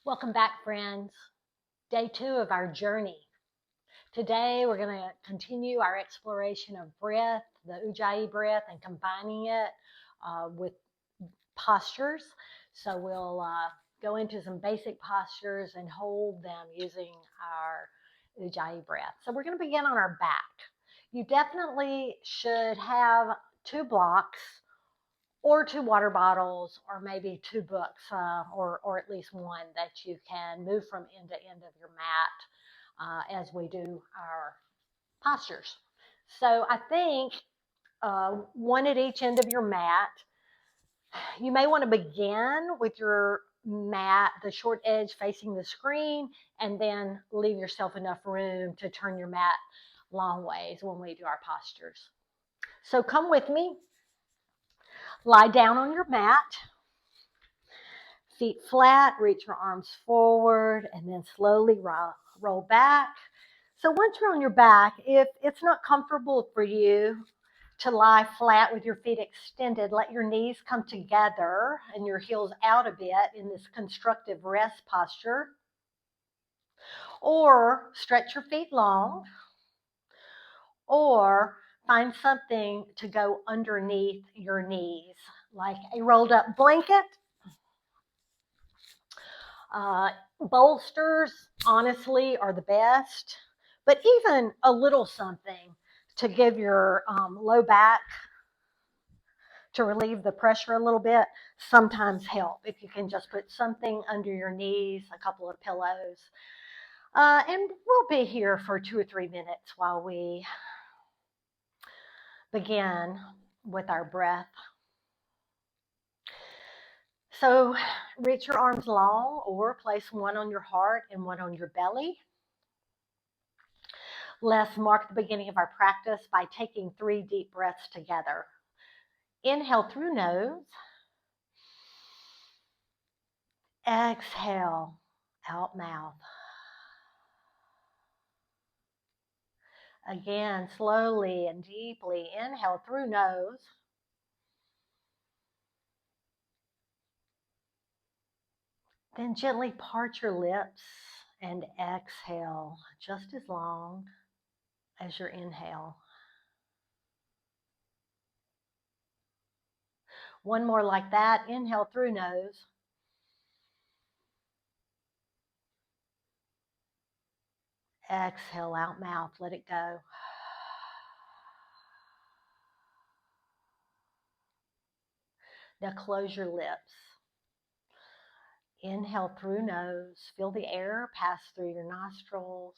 Welcome back, friends. Day 2 of our journey. Today, we're going to continue our exploration of breath, the Ujjayi breath, and combining it with postures. So, we'll go into some basic postures and hold them using our Ujjayi breath. So, we're going to begin on our back. You definitely should have 2 blocks or 2 water bottles, or maybe 2 books, or at least one that you can move from end to end of your mat as we do our postures. So I think one at each end of your mat. You may want to begin with your mat, the short edge facing the screen, and then leave yourself enough room to turn your mat long ways when we do our postures. So come with me. Lie down on your mat. Feet flat, reach your arms forward, and then slowly roll back. So once you're on your back, if it's not comfortable for you to lie flat with your feet extended, let your knees come together and your heels out a bit in this constructive rest posture. Or stretch your feet long, or find something to go underneath your knees, like a rolled up blanket. Bolsters, honestly, are the best, but even a little something to give your low back, to relieve the pressure a little bit, sometimes help. If you can just put something under your knees, a couple of pillows. And we'll be here for 2 or 3 minutes while we begin with our breath. So reach your arms long, or place one on your heart and one on your belly. Let's mark the beginning of our practice by taking 3 deep breaths together. Inhale through nose. Exhale out mouth. Again, slowly and deeply inhale through nose. Then gently part your lips and exhale just as long as your inhale. One more like that. Inhale through nose. Exhale out mouth. Let it go. Now close your lips. Inhale through nose. Feel the air pass through your nostrils,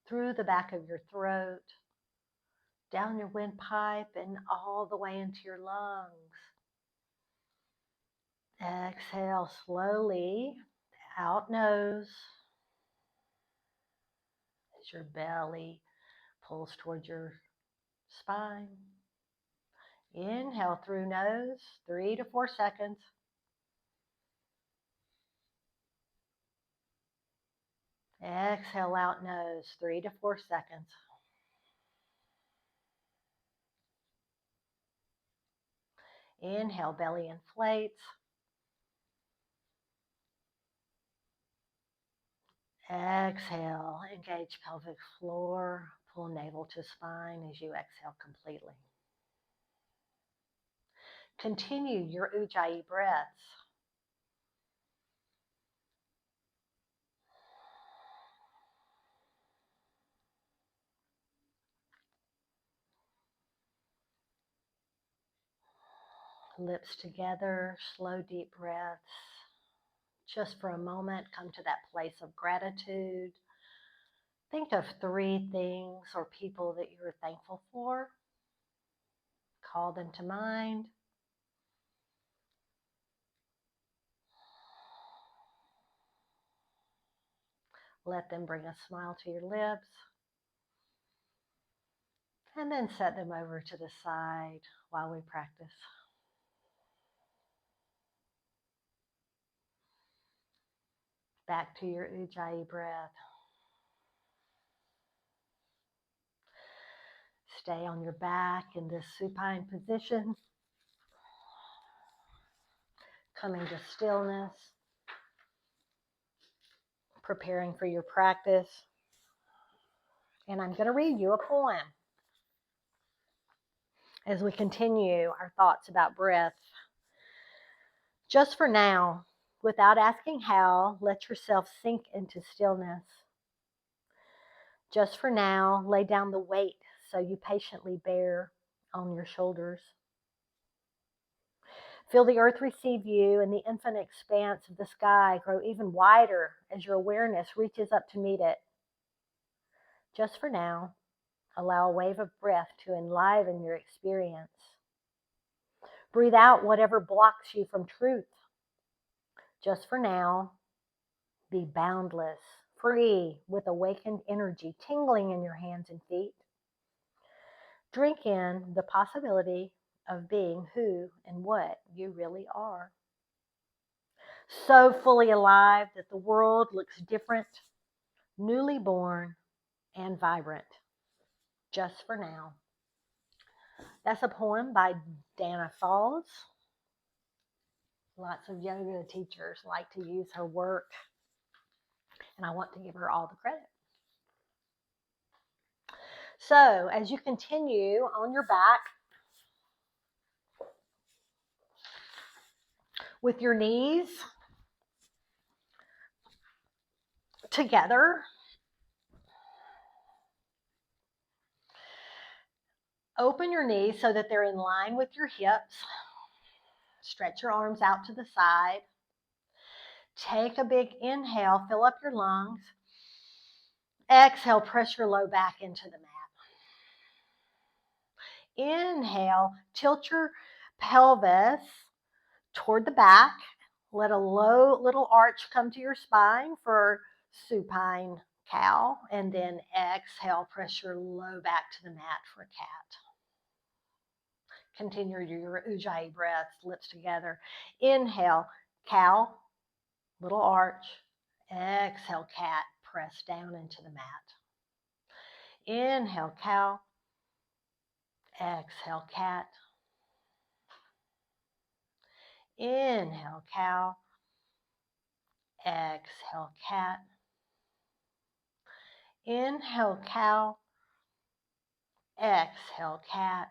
through the back of your throat, down your windpipe, and all the way into your lungs. Exhale slowly out nose as your belly pulls towards your spine. Inhale through nose, 3 to 4 seconds. Exhale out nose, 3 to 4 seconds. Inhale, belly inflates. Exhale, engage pelvic floor, pull navel to spine as you exhale completely. Continue your Ujjayi breaths. Lips together, slow deep breaths. Just for a moment, come to that place of gratitude. Think of 3 things or people that you're thankful for. Call them to mind. Let them bring a smile to your lips. And then set them over to the side while we practice. Back to your Ujjayi breath. Stay on your back in this supine position. Coming to stillness. preparing for your practice. And I'm going to read you a poem as we continue our thoughts about breath. Just for now, without asking how, let yourself sink into stillness. Just for now, lay down the weight so you patiently bear on your shoulders. Feel the earth receive you and the infinite expanse of the sky grow even wider as your awareness reaches up to meet it. Just for now, allow a wave of breath to enliven your experience. Breathe out whatever blocks you from truth. Just for now, be boundless, free, with awakened energy tingling in your hands and feet. Drink in the possibility of being who and what you really are. So fully alive that the world looks different, newly born, and vibrant. Just for now. That's a poem by Dana Falls. Lots of yoga teachers like to use her work, and I want to give her all the credit. So, as you continue on your back with your knees together, open your knees so that they're in line with your hips. Stretch your arms out to the side. Take a big inhale, fill up your lungs. Exhale, press your low back into the mat. Inhale, tilt your pelvis toward the back. Let a low little arch come to your spine for supine cow. And then exhale, press your low back to the mat for cat. Continue your Ujjayi breath, lips together. Inhale, cow, little arch. Exhale, cat, press down into the mat. Inhale, cow. Exhale, cat. Inhale, cow. Exhale, cat. Inhale, cow. Exhale, cat.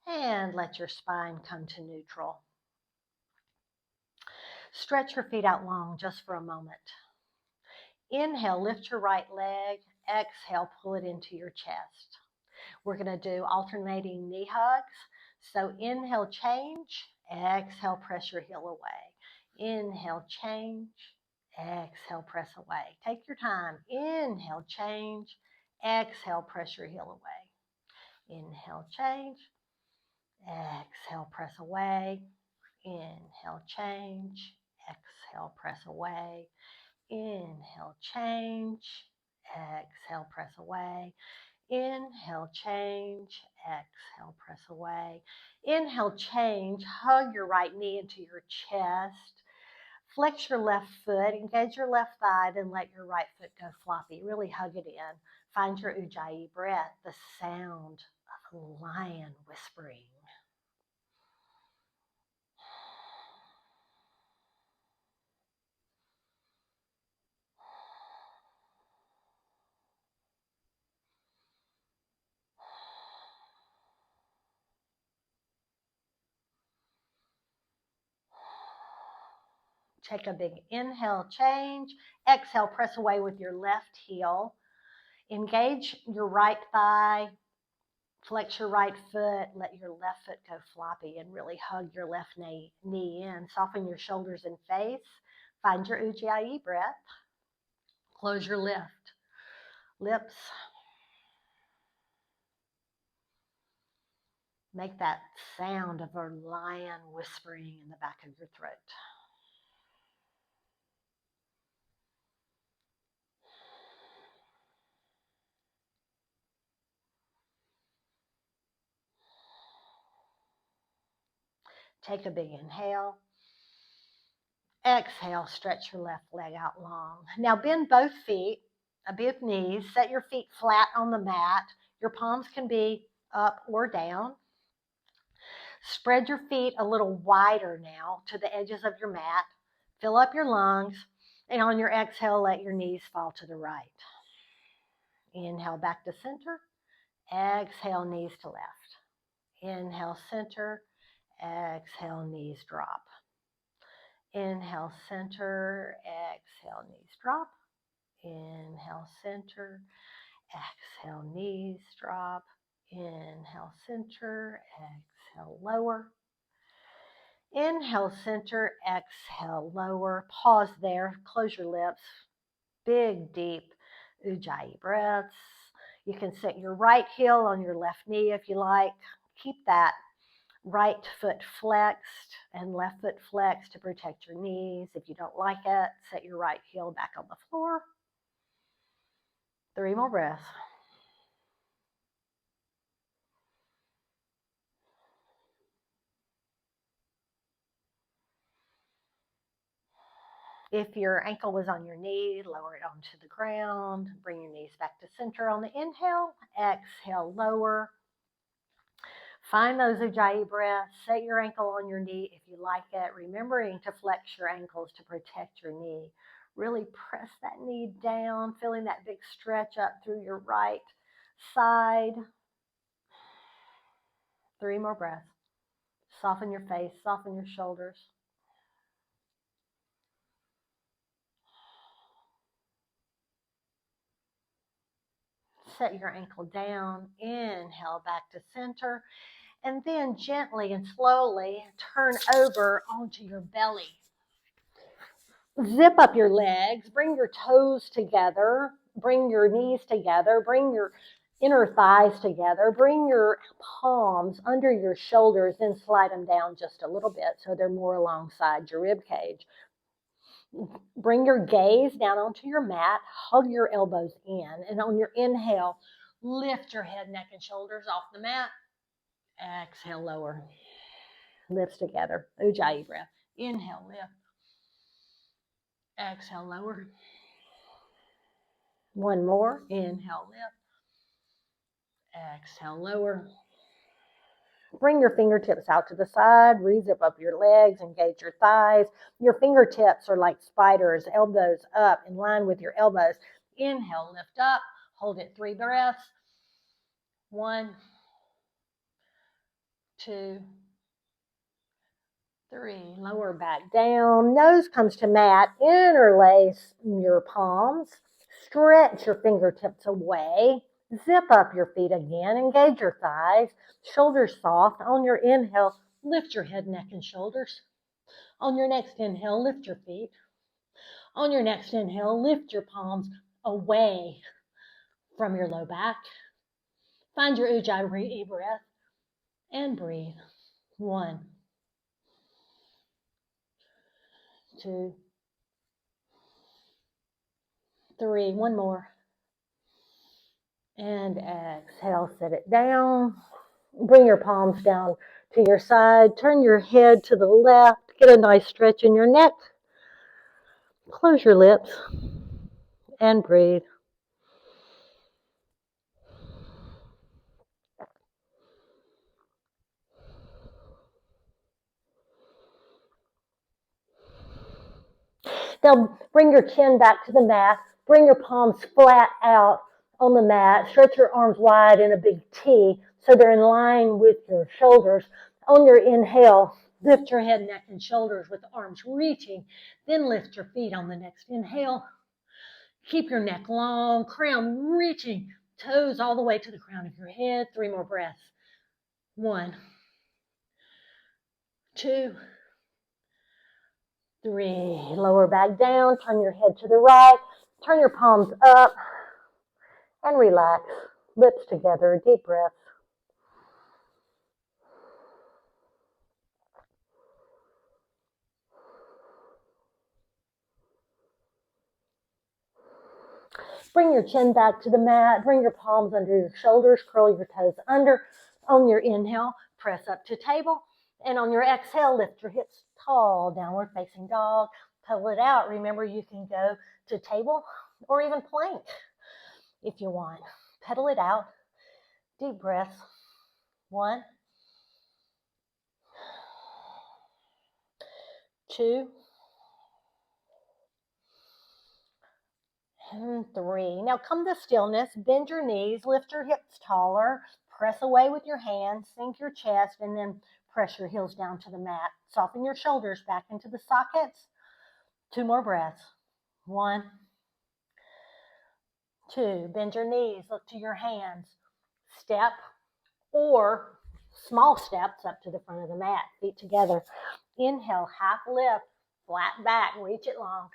And let your spine come to neutral. Stretch your feet out long just for a moment. Inhale, lift your right leg. Exhale, pull it into your chest. We're going to do alternating knee hugs. So inhale, change. Exhale, press your heel away. Inhale, change. Exhale, press away. Take your time. Inhale, change. Exhale, press your heel away. Inhale, change. Exhale, press away. Inhale, change. Exhale, press away. Inhale, change. Exhale, press away. Inhale, change. Exhale, press away. Inhale, change. Hug your right knee into your chest. Flex your left foot. Engage your left thigh. Then let your right foot go floppy. Really hug it in. Find your Ujjayi breath, the sound of a lion whispering. Take a big inhale, change. Exhale, press away with your left heel. Engage your right thigh. Flex your right foot. Let your left foot go floppy and really hug your left knee in. Soften your shoulders and face. Find your Ujjayi breath. Close your lips. Make that sound of a lion whispering in the back of your throat. Take a big inhale. Exhale, stretch your left leg out long. Now bend both feet, both knees. Set your feet flat on the mat. Your palms can be up or down. Spread your feet a little wider now to the edges of your mat. Fill up your lungs And on your exhale, let your knees fall to the right. Inhale back to center. Exhale, knees to left. Inhale, center. Exhale, knees drop. Inhale, center. Exhale, knees drop. Inhale, center. Exhale, knees drop. Inhale, center. Exhale, lower. Inhale, center. Exhale, lower. Pause there. Close your lips. Big, deep Ujjayi breaths. You can set your right heel on your left knee if you like. Keep that right foot flexed and left foot flexed to protect your knees. If you don't like it, set your right heel back on the floor. 3 more breaths. If your ankle was on your knee, lower it onto the ground. Bring your knees back to center on the inhale. Exhale, lower. Find those Ujjayi breaths. Set your ankle on your knee if you like it, remembering to flex your ankles to protect your knee. Really press that knee down, feeling that big stretch up through your right side. 3 more breaths. Soften your face, soften your shoulders. Set your ankle down. Inhale back to center. And then gently and slowly turn over onto your belly. Zip up your legs. Bring your toes together. Bring your knees together. Bring your inner thighs together. Bring your palms under your shoulders, then slide them down just a little bit so they're more alongside your rib cage. Bring your gaze down onto your mat. Hug your elbows in. And on your inhale, lift your head, neck, and shoulders off the mat. Exhale, lower. Lips together. Ujjayi breath. Inhale, lift. Exhale, lower. One more. Inhale, lift. Exhale, lower. Bring your fingertips out to the side. Re-zip up your legs. Engage your thighs. Your fingertips are like spiders. Elbows up in line with your elbows. Inhale, lift up. Hold it 3 breaths. 1, 2, 3. Lower back down. Nose comes to mat. Interlace your palms. Stretch your fingertips away. Zip up your feet again. Engage your thighs. Shoulders soft. On your inhale, lift your head, neck, and shoulders. On your next inhale, lift your feet. On your next inhale, lift your palms away from your low back. Find your Ujjayi breath and breathe. 1, 2, 3. One more. And exhale, set it down. Bring your palms down to your side. Turn your head to the left. Get a nice stretch in your neck. Close your lips and breathe. Now bring your chin back to the mat. Bring your palms flat out on the mat. Stretch your arms wide in a big T so they're in line with your shoulders. On your inhale, lift your head, neck, and shoulders with the arms reaching. Then lift your feet on the next inhale. Keep your neck long, crown reaching, toes all the way to the crown of your head. 3 more breaths. 1, 2, 3. Lower back down. Turn your head to the right. Turn your palms up and relax. Lips together. Deep breath. Bring your chin back to the mat. Bring your palms under your shoulders. Curl your toes under. On your inhale, press up to table. And on your exhale, lift your hips tall, downward facing dog. Pull it out. Remember, you can go to table or even plank if you want. Pedal it out. Deep breaths. 1, 2, and 3. Now come to stillness. Bend your knees, lift your hips taller, press away with your hands, sink your chest, and then press your heels down to the mat. Soften your shoulders back into the sockets. 2 more breaths. 1, 2. Bend your knees, look to your hands. Step or small steps up to the front of the mat, feet together. Inhale, half lift, flat back, reach it long.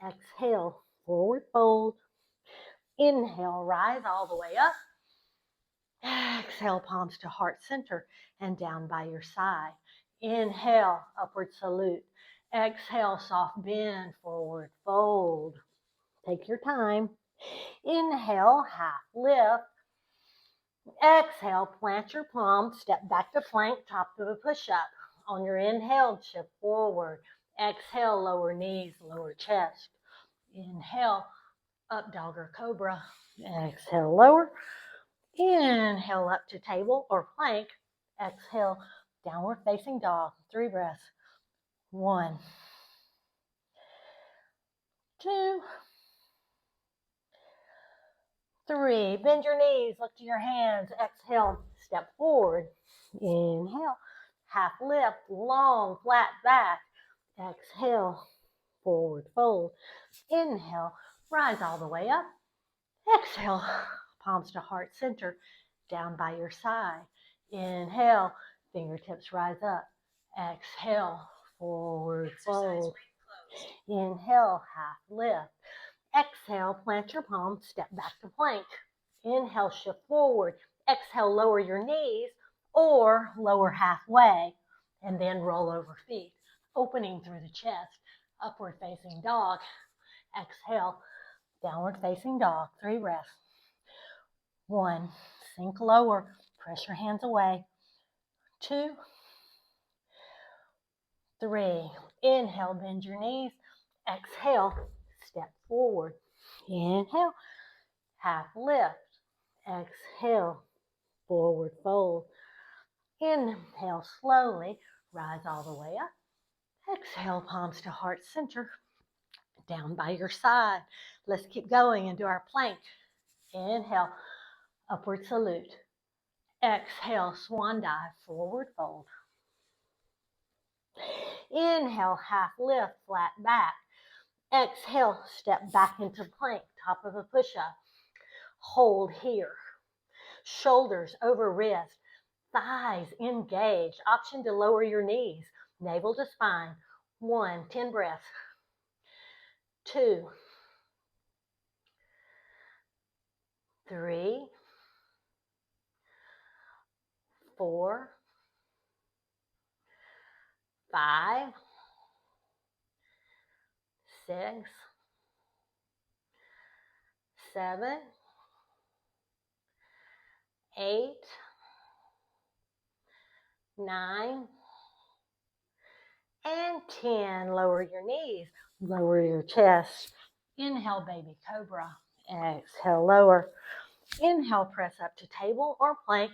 Exhale, forward fold. Inhale, rise all the way up. Exhale, palms to heart center and down by your side. Inhale, upward salute. Exhale, soft bend, forward fold. Take your time. Inhale, half lift. Exhale, plant your palms, step back to plank, top of a push-up. On your inhale, shift forward. Exhale, lower knees, lower chest. Inhale, up dog or cobra. Exhale, lower. Inhale, up to table or plank. Exhale, downward facing dog. 3 breaths. 1, 2, 3. Bend your knees, look to your hands. Exhale, step forward. Inhale, half lift, long, flat back. Exhale, forward fold. Inhale, rise all the way up. Exhale, palms to heart center, down by your side. Inhale, fingertips rise up. Exhale, forward fold. Inhale, half lift. Exhale, plant your palms, step back to plank. Inhale, shift forward. Exhale, lower your knees or lower halfway and then roll over feet, opening through the chest. Upward facing dog. Exhale, downward facing dog. 3 breaths. 1, sink lower, press your hands away. 2, 3. Inhale, bend your knees. Exhale, step forward. Inhale, half lift. Exhale, forward fold. Inhale slowly, rise all the way up. Exhale, palms to heart center, down by your side. Let's keep going and do our plank. Inhale, upward salute. Exhale, swan dive, forward fold. Inhale, half lift, flat back. Exhale, step back into plank, top of a push-up. Hold here. Shoulders over wrist. Thighs engaged. Option to lower your knees. Navel to spine. 1, 10 breaths. 2, 3, 4, 5, 6, 7, 8, 9, and 10. Lower your knees. Lower your chest. Inhale, baby cobra. Exhale, lower. Inhale, press up to table or plank.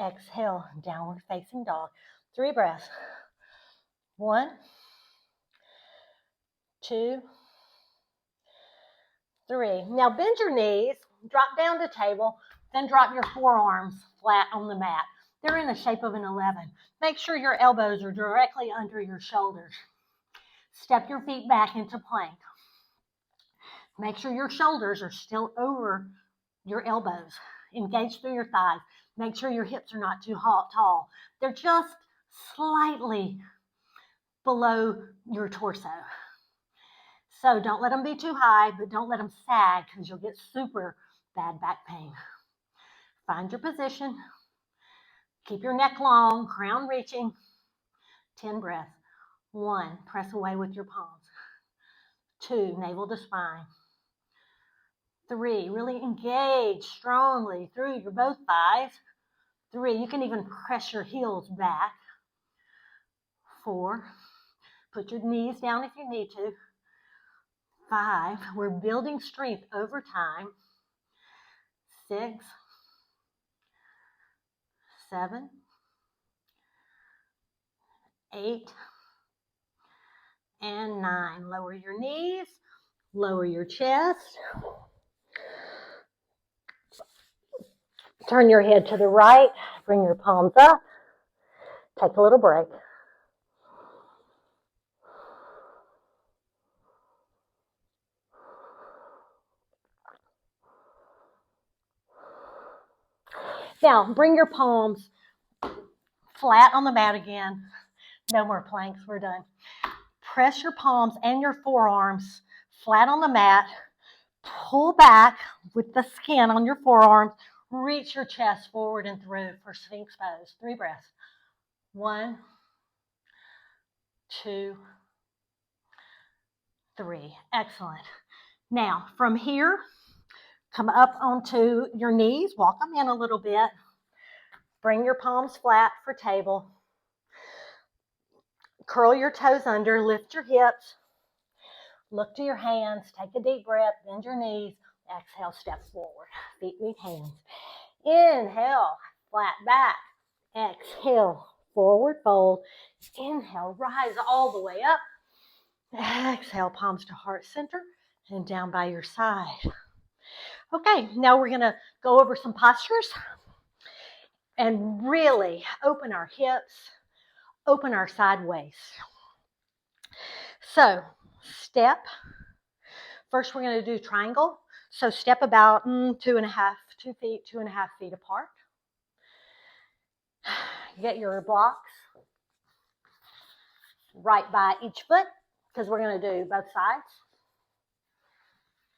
Exhale, downward facing dog. 3 breaths. 1, 2, 3. Now bend your knees, drop down to table, then drop your forearms flat on the mat. They're in the shape of an 11. Make sure your elbows are directly under your shoulders. Step your feet back into plank. Make sure your shoulders are still over your elbows. Engage through your thighs. Make sure your hips are not too tall. They're just slightly below your torso. So don't let them be too high, but don't let them sag because you'll get super bad back pain. Find your position. Keep your neck long, crown reaching. 10 breaths. 1, press away with your palms. 2, navel to spine. 3, really engage strongly through your both thighs. 3, you can even press your heels back. 4, put your knees down if you need to. 5, we're building strength over time. 6, 7, 8, and 9. Lower your knees, lower your chest. Turn your head to the right, bring your palms up, take a little break. Now, bring your palms flat on the mat again. No more planks, we're done. Press your palms and your forearms flat on the mat. Pull back with the skin on your forearms. Reach your chest forward and through for Sphinx pose. 3 breaths. 1, 2, 3. Excellent. Now, from here, come up onto your knees. Walk them in a little bit. Bring your palms flat for table. Curl your toes under. Lift your hips. Look to your hands. Take a deep breath. Bend your knees. Exhale, step forward. Feet meet hands. Inhale, flat back. Exhale, forward fold. Inhale, rise all the way up. Exhale, palms to heart center and down by your side. Okay, now we're going to go over some postures and really open our hips, open our side waist. So, step. First, we're going to do triangle. So, step about 2.5 feet apart. Get your blocks right by each foot because we're going to do both sides.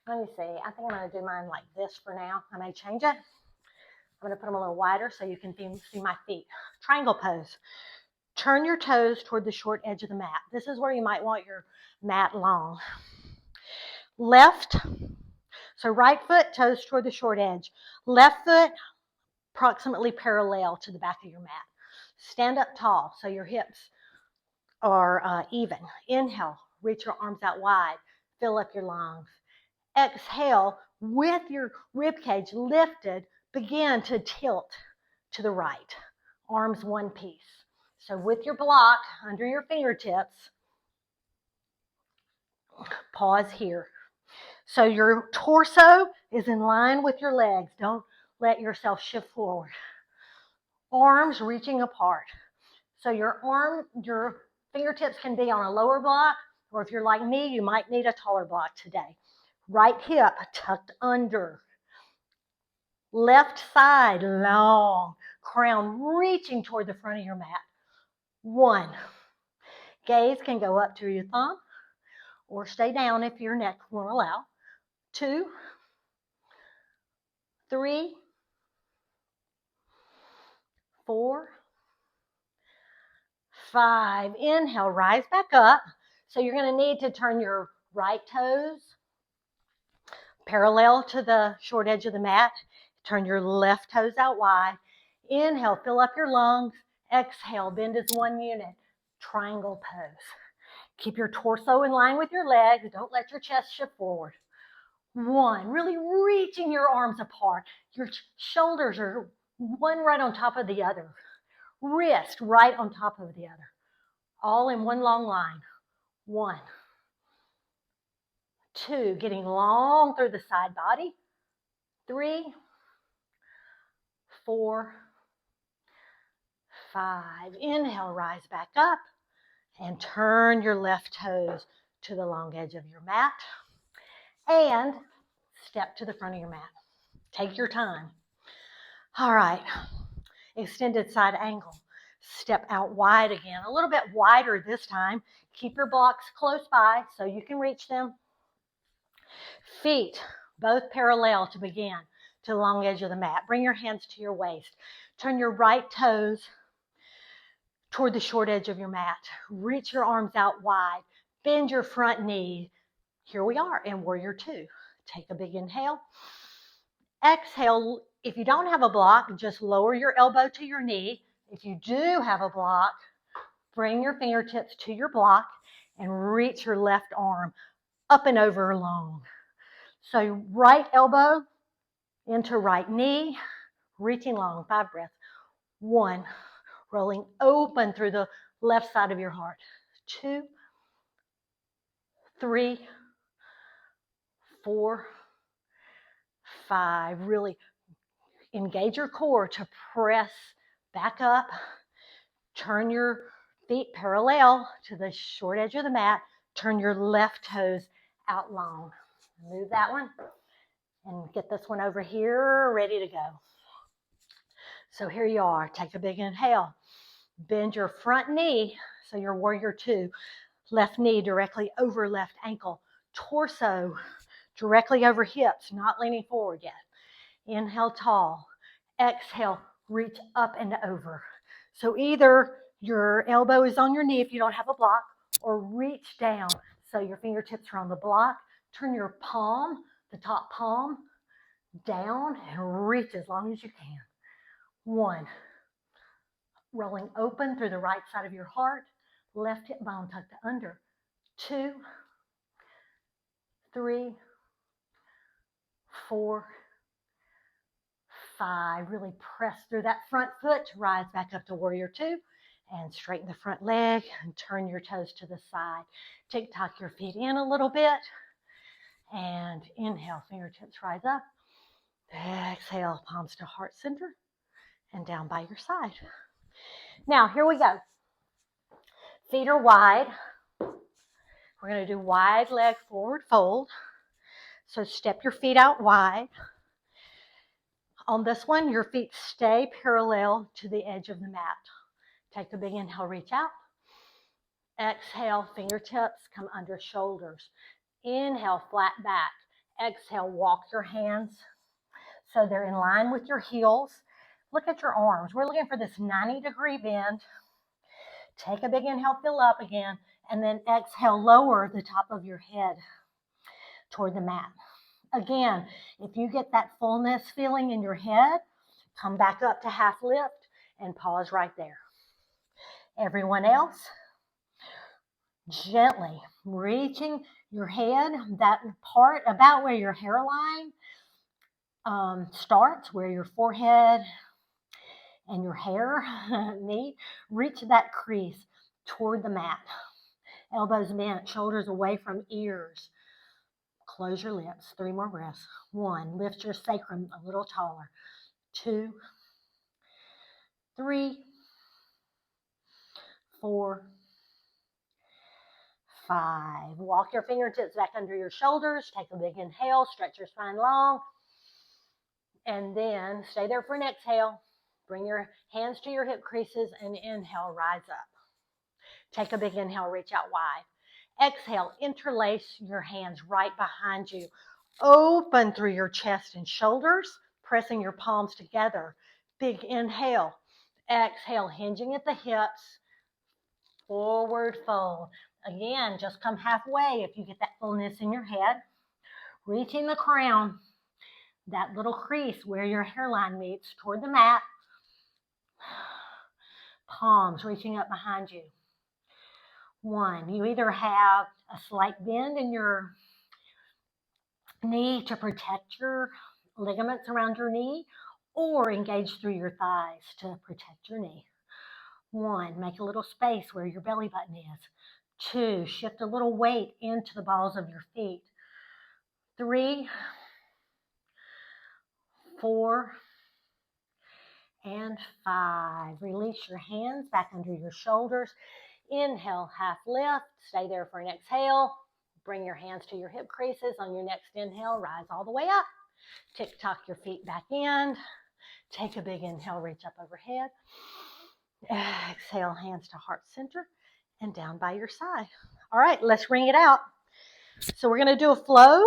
Let me see. I think I'm going to do mine like this for now. I may change it. I'm going to put them a little wider so you can see my feet. Triangle pose. Turn your toes toward the short edge of the mat. This is where you might want your mat long. Left, so right foot, toes toward the short edge. Left foot, approximately parallel to the back of your mat. Stand up tall so your hips are even. Inhale, reach your arms out wide. Fill up your lungs. Exhale, with your rib cage lifted, begin to tilt to the right. Arms one piece. So with your block under your fingertips, pause here. So your torso is in line with your legs. Don't let yourself shift forward. Arms reaching apart. So your fingertips can be on a lower block, or if you're like me, you might need a taller block today. Right hip tucked under. Left side long. Crown reaching toward the front of your mat. 1. Gaze can go up to your thumb or stay down if your neck won't allow. 2, 3, 4, 5. Inhale, rise back up. So you're going to need to turn your right toes parallel to the short edge of the mat. Turn your left toes out wide. Inhale, fill up your lungs. Exhale, bend as one unit. Triangle pose. Keep your torso in line with your legs. Don't let your chest shift forward. 1, really reaching your arms apart. Your shoulders are one right on top of the other. Wrist right on top of the other. All in one long line. 1, 2, getting long through the side body. 3, 4, 5. Inhale, rise back up and turn your left toes to the long edge of your mat and step to the front of your mat. Take your time. All right, extended side angle. Step out wide again, a little bit wider this time. Keep your blocks close by so you can reach them. Feet both parallel to begin to the long edge of the mat. Bring your hands to your waist. Turn your right toes toward the short edge of your mat. Reach your arms out wide. Bend your front knee. Here we are in Warrior 2. Take a big inhale. Exhale. If you don't have a block, just lower your elbow to your knee. If you do have a block, bring your fingertips to your block and reach your left arm up and over long. So right elbow into right knee, reaching long. 5 breaths. 1, rolling open through the left side of your heart. 2, 3, 4, 5. Really Engage your core to press back up. Turn your feet parallel to the short edge of the mat. Turn your left toes out long. Move that one and get this one over here, ready to go. So here you are. Take a big inhale. Bend your front knee, so your warrior two. Left knee directly over left ankle. Torso directly over hips, not leaning forward yet. Inhale tall. Exhale, reach up and over. So either your elbow is on your knee if you don't have a block, or reach down so your fingertips are on the block. Turn your palm, the top palm, down and reach as long as you can. 1. Rolling open through the right side of your heart. Left hip bone tucked under. 2, 3, 4, 5. Really press through that front foot to rise back up to warrior two. And straighten the front leg and turn your toes to the side. Tick-tock your feet in a little bit. And inhale, fingertips rise up. Exhale, palms to heart center and down by your side. Now, here we go. Feet are wide. We're going to do wide leg forward fold. So step your feet out wide. On this one, your feet stay parallel to the edge of the mat. Take a big inhale, reach out. Exhale, fingertips come under shoulders. Inhale, flat back. Exhale, walk your hands so they're in line with your heels. Look at your arms. We're looking for this 90-degree bend. Take a big inhale, fill up again, and then exhale, lower the top of your head toward the mat. Again, if you get that fullness feeling in your head, come back up to half lift and pause right there. Everyone else, gently reaching your head, that part about where your hairline starts, where your forehead and your hair meet, reach that crease toward the mat. Elbows bent, shoulders away from ears. Close your lips. 3 more breaths. 1, lift your sacrum a little taller. 2, 3, 4, 5. Walk your fingertips back under your shoulders. Take a big inhale. Stretch your spine long. And then stay there for an exhale. Bring your hands to your hip creases and inhale, rise up. Take a big inhale, reach out wide. Exhale, interlace your hands right behind you. Open through your chest and shoulders, pressing your palms together. Big inhale. Exhale, hinging at the hips. Forward fold. Again, just come halfway if you get that fullness in your head. Reaching the crown, that little crease where your hairline meets toward the mat. Palms reaching up behind you. 1, you either have a slight bend in your knee to protect your ligaments around your knee, or engage through your thighs to protect your knee. 1, make a little space where your belly button is. 2, shift a little weight into the balls of your feet. 3, 4, and 5. Release your hands back under your shoulders. Inhale, half lift. Stay there for an exhale. Bring your hands to your hip creases. On your next inhale, rise all the way up. Tick-tock your feet back in. Take a big inhale, reach up overhead. Exhale, hands to heart center and down by your side. All right, let's ring it out. So we're going to do a flow.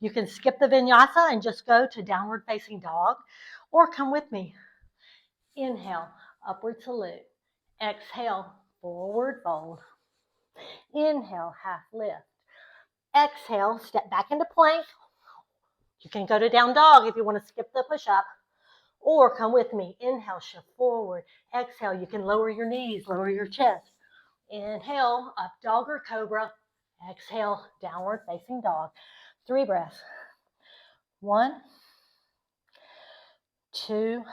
You can skip the vinyasa and just go to downward facing dog, or come with me. Inhale, upward salute. Exhale, forward fold. Inhale, half lift. Exhale, step back into plank. You can go to down dog if you want to skip the push-up, or come with me. Inhale, shift forward. Exhale, you can lower your knees, lower your chest. Inhale, up dog or cobra. Exhale, downward facing dog. 3 breaths. 1, 2,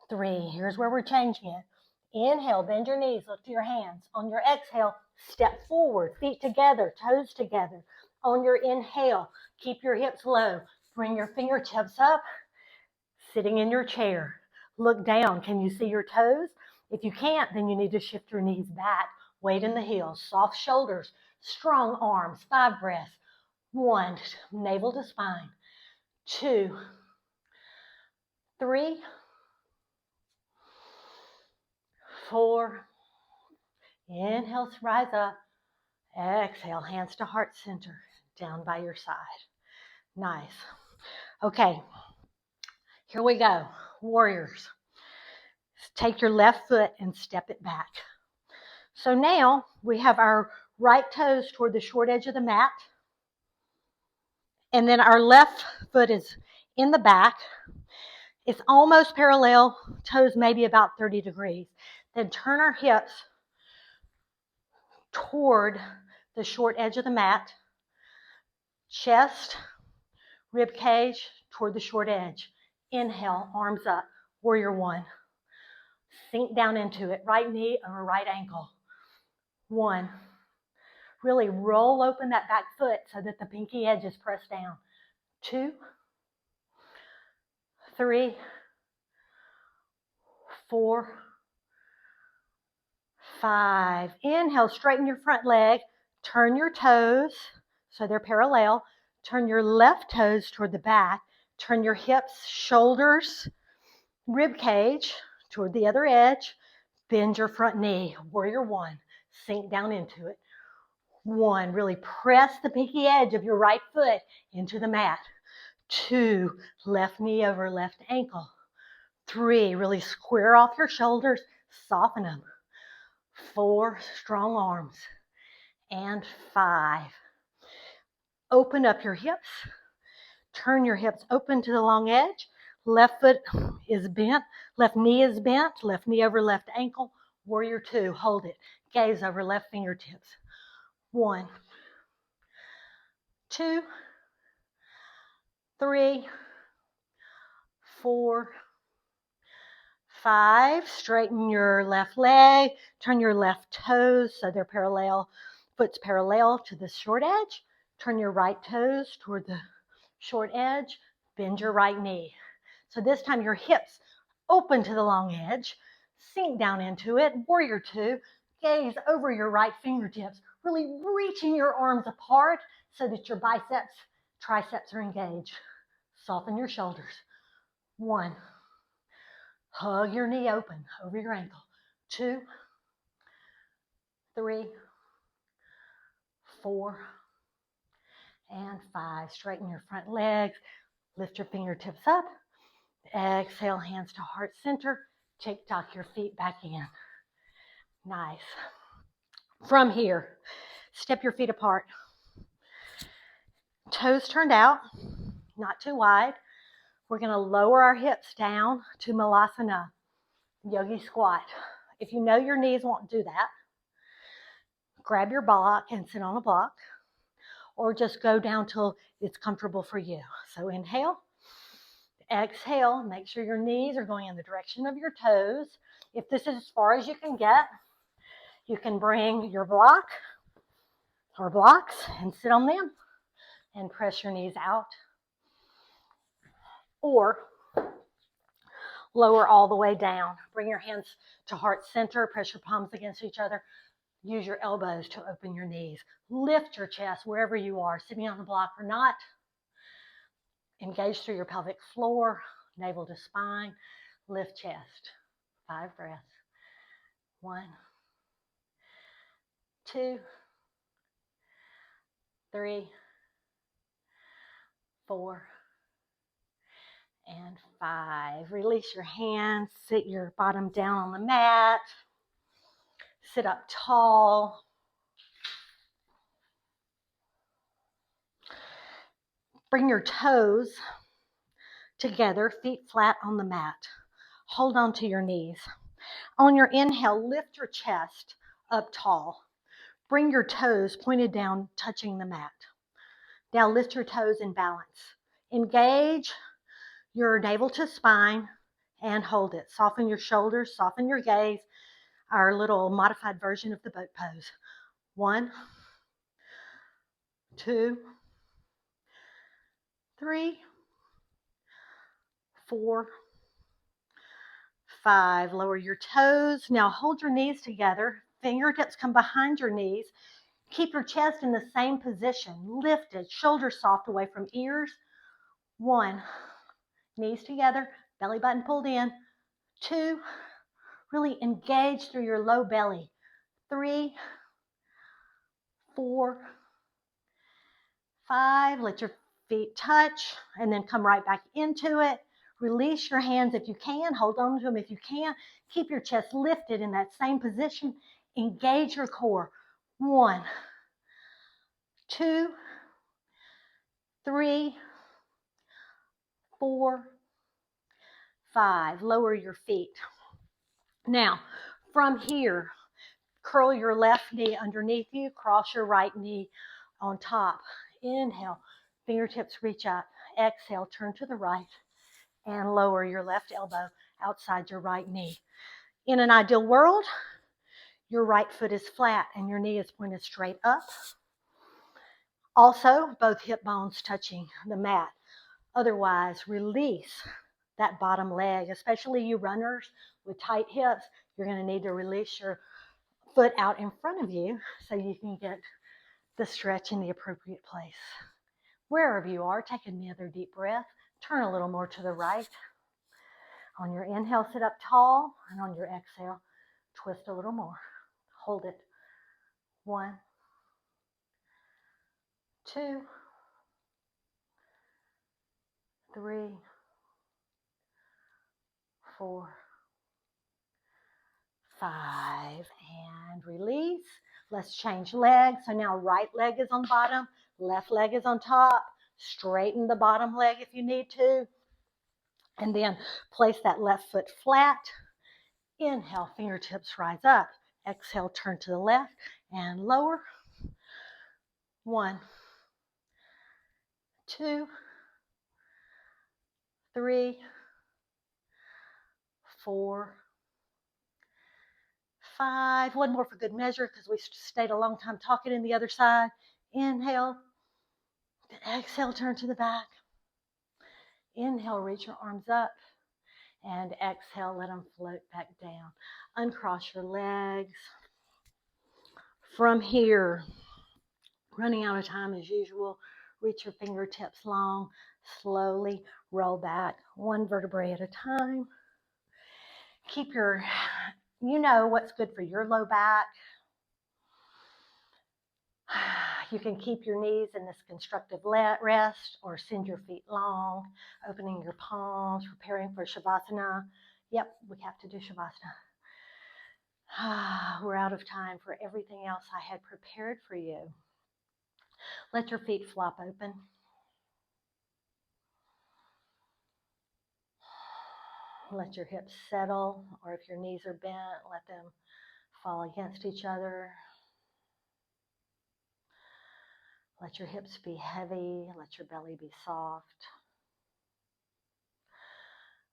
3. Here's where we're changing it. Inhale, bend your knees, look to your hands. On your exhale, step forward, feet together, toes together. On your inhale, keep your hips low. Bring your fingertips up, sitting in your chair. Look down. Can you see your toes? If you can't, then you need to shift your knees back. Weight in the heels, soft shoulders, strong arms. 5 breaths. 1, navel to spine. 2, 3, 4. Inhale, rise up. Exhale, hands to heart center, down by your side. Nice. Okay, here we go. Warriors. Take your left foot and step it back. So now we have our right toes toward the short edge of the mat. And then our left foot is in the back. It's almost parallel, toes maybe about 30 degrees. Then turn our hips toward the short edge of the mat. Chest, rib cage toward the short edge. Inhale, arms up, warrior 1. Sink down into it, right knee over right ankle. 1. Really roll open that back foot so that the pinky edge is pressed down. 2, 3, 4, 5. Inhale, straighten your front leg. Turn your toes so they're parallel. Turn your left toes toward the back. Turn your hips, shoulders, rib cage toward the other edge. Bend your front knee. Warrior 1. Sink down into it. 1. Really press the pinky edge of your right foot into the mat. 2. Left knee over left ankle. 3. Really square off your shoulders. Soften them. 4. Strong arms. And 5. Open up your hips. Turn your hips open to the long edge. Left foot is bent. Left knee is bent. Left knee over left ankle. Warrior 2. Hold it. Gaze over left fingertips. 1, 2, 3, 4, 5. Straighten your left leg. Turn your left toes so they're parallel. Foot's parallel to the short edge. Turn your right toes toward the short edge. Bend your right knee. So this time your hips open to the long edge. Sink down into it. Warrior 2. Gaze over your right fingertips. Really reaching your arms apart so that your biceps, triceps are engaged. Soften your shoulders. 1. Hug your knee open over your ankle. 2, 3, 4, and 5. Straighten your front legs. Lift your fingertips up. Exhale, hands to heart center. Tick-tock your feet back in. Nice. From here, step your feet apart. Toes turned out, not too wide. We're going to lower our hips down to Malasana, yogi squat. If you know your knees won't do that, grab your block and sit on a block, or just go down till it's comfortable for you. So inhale, exhale, make sure your knees are going in the direction of your toes. If this is as far as you can get, you can bring your block or blocks and sit on them and press your knees out. Or lower all the way down. Bring your hands to heart center, press your palms against each other. Use your elbows to open your knees. Lift your chest wherever you are, sitting on the block or not. Engage through your pelvic floor, navel to spine. Lift chest. 5 breaths. 1, 2, 3, 4, and 5. Release your hands. Sit your bottom down on the mat. Sit up tall. Bring your toes together, feet flat on the mat. Hold on to your knees. On your inhale, lift your chest up tall. Bring your toes pointed down, touching the mat. Now lift your toes in balance. Engage your navel to spine and hold it. Soften your shoulders, soften your gaze. Our little modified version of the boat pose. 1, 2, 3, 4, 5. Lower your toes. Now hold your knees together. Fingertips come behind your knees. Keep your chest in the same position, lifted, shoulders soft away from ears. 1, knees together, belly button pulled in. 2, really engage through your low belly. 3, 4, 5. Let your feet touch and then come right back into it. Release your hands if you can. Hold on to them if you can. Keep your chest lifted in that same position. Engage your core. 1, 2, 3, 4, 5. Lower your feet. Now, from here, curl your left knee underneath you. Cross your right knee on top. Inhale. Fingertips reach up. Exhale. Turn to the right. And lower your left elbow outside your right knee. In an ideal world, your right foot is flat and your knee is pointed straight up. Also, both hip bones touching the mat. Otherwise, release that bottom leg, especially you runners with tight hips. You're going to need to release your foot out in front of you so you can get the stretch in the appropriate place. Wherever you are, take another deep breath. Turn a little more to the right. On your inhale, sit up tall, and on your exhale, twist a little more. Hold it. 1, 2, 3, 4, 5, and release. Let's change legs. So now right leg is on the bottom, left leg is on top. Straighten the bottom leg if you need to. And then place that left foot flat. Inhale, fingertips rise up. Exhale, turn to the left and lower. 1, 2, 3, 4, 5. One more for good measure because we stayed a long time talking in the other side. Inhale. Then exhale, turn to the back. Inhale, reach your arms up. And exhale, let them float back down. Uncross your legs. From here, running out of time as usual, reach your fingertips long. Slowly roll back, one vertebrae at a time. Keep your, you know what's good for your low back. You can keep your knees in this constructive rest or send your feet long, opening your palms, preparing for Shavasana. Yep, we have to do Shavasana. We're out of time for everything else I had prepared for you. Let your feet flop open. Let your hips settle, or if your knees are bent, let them fall against each other. Let your hips be heavy. Let your belly be soft.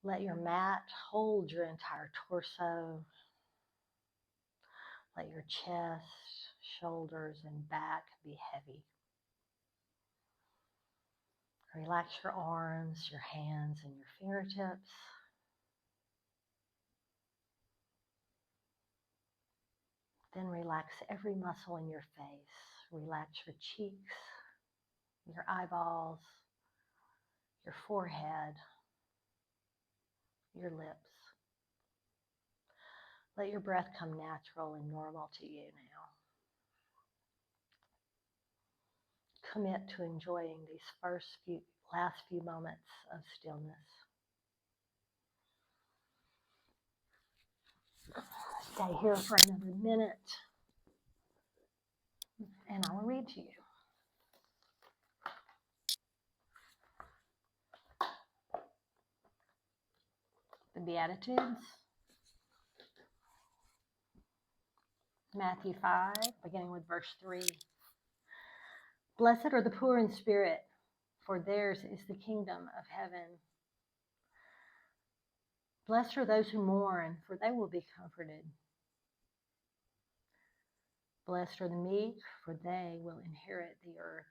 Let your mat hold your entire torso. Let your chest, shoulders, and back be heavy. Relax your arms, your hands, and your fingertips. Then relax every muscle in your face. Relax your cheeks, your eyeballs, your forehead, your lips. Let your breath come natural and normal to you now. Commit to enjoying these last few moments of stillness. Stay here for another minute, and I will read to you. The Beatitudes, Matthew 5, beginning with verse 3. Blessed are the poor in spirit, for theirs is the kingdom of heaven. Blessed are those who mourn, for they will be comforted. Blessed are the meek, for they will inherit the earth.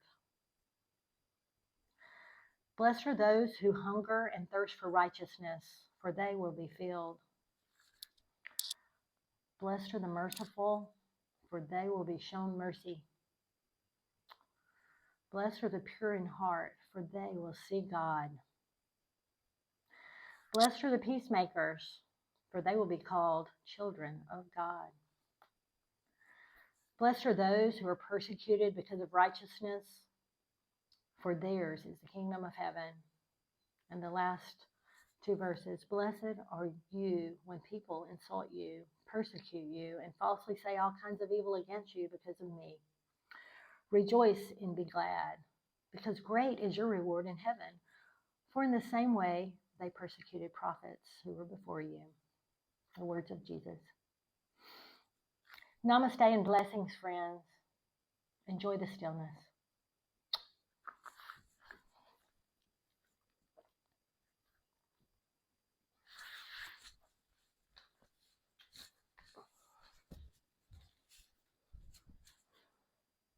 Blessed are those who hunger and thirst for righteousness, for they will be filled. Blessed are the merciful, for they will be shown mercy. Blessed are the pure in heart, for they will see God. Blessed are the peacemakers, for they will be called children of God. Blessed are those who are persecuted because of righteousness, for theirs is the kingdom of heaven. And the last two verses, blessed are you when people insult you, persecute you, and falsely say all kinds of evil against you because of me. Rejoice and be glad, because great is your reward in heaven. For in the same way they persecuted prophets who were before you. The words of Jesus. Namaste and blessings, friends. Enjoy the stillness.